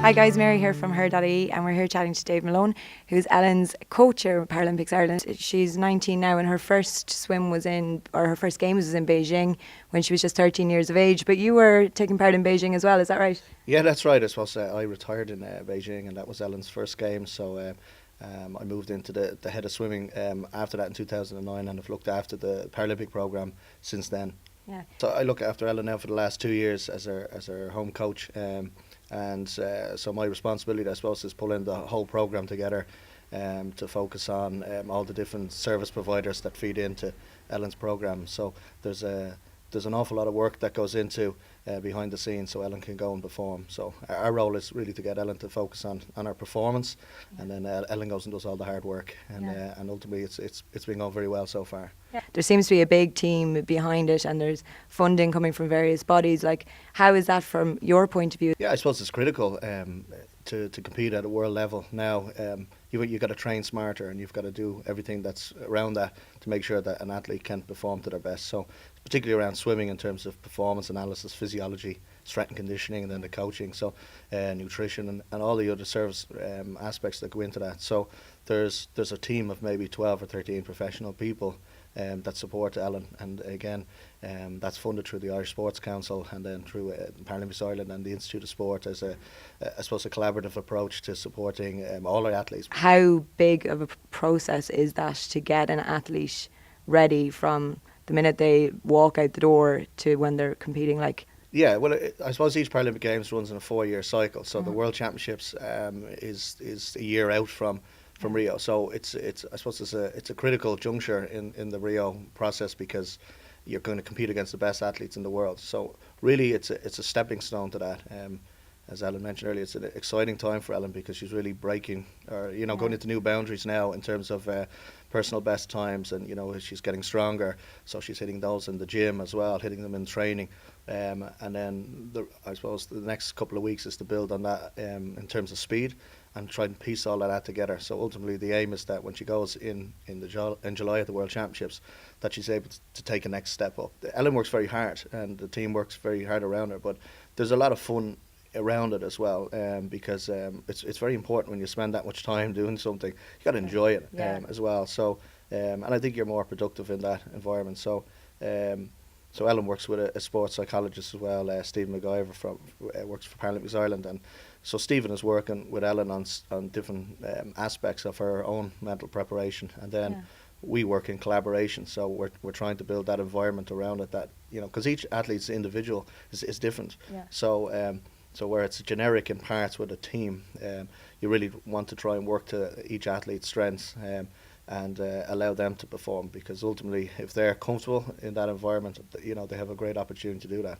Hi guys, Mary here from Her.ie, and we're here chatting to David Malone, who's Ellen's coach at Paralympics Ireland. She's 19 now, and her first her first games was in Beijing when she was just 13 years of age. But you were taking part in Beijing as well, is that right? Yeah, that's right. I suppose I retired in Beijing, and that was Ellen's first game. So I moved into the head of swimming after that in 2009, and I've looked after the Paralympic program since then. Yeah. So I look after Ellen now for the last 2 years as her home coach, and so my responsibility, I suppose, is pulling the whole program together to focus on all the different service providers that feed into Ellen's program. So there's an awful lot of work that goes into behind the scenes so Ellen can go and perform. So our role is really to get Ellen to focus on her performance, and then Ellen goes and does all the hard work, and ultimately it's been going very well so far. Yeah. There seems to be a big team behind it, and there's funding coming from various bodies. Like, how is that from your point of view? Yeah, I suppose it's critical to compete at a world level now. You've got to train smarter, and you've got to do everything that's around that to make sure that an athlete can perform to their best. So particularly around swimming in terms of performance analysis, physiology, strength and conditioning, and then the coaching, so nutrition and all the other service aspects that go into that. So there's a team of maybe 12 or 13 professional people that support Ellen, and again that's funded through the Irish Sports Council and then through Paralympics Ireland and the Institute of Sport as I suppose a collaborative approach to supporting all our athletes. How big of a process is that to get an athlete ready from the minute they walk out the door to when they're competing? Yeah, well, I suppose each Paralympic Games runs in a 4-year cycle. So the World Championships is a year out from Rio. So it's I suppose it's a critical juncture in the Rio process because you're going to compete against the best athletes in the world. So really, it's a stepping stone to that. As Ellen mentioned earlier, it's an exciting time for Ellen because she's really breaking, or going into new boundaries now in terms of personal best times, and she's getting stronger. So she's hitting those in the gym as well, hitting them in training, and then I suppose the next couple of weeks is to build on that in terms of speed and try and piece all of that together. So ultimately, the aim is that when she goes in July at the World Championships, that she's able to take a next step up. Ellen works very hard, and the team works very hard around her, but there's a lot of fun around it as well, because it's very important when you spend that much time doing something. You got to enjoy it as well. So and I think you're more productive in that environment. So Ellen works with a sports psychologist as well, Stephen McIver works for Paralympics Ireland, and so Stephen is working with Ellen on different aspects of her own mental preparation, and then we work in collaboration. So we're trying to build that environment around it, that because each athlete's individual is different. So where it's generic in parts with a team, you really want to try and work to each athlete's strengths and allow them to perform, because ultimately if they're comfortable in that environment, they have a great opportunity to do that.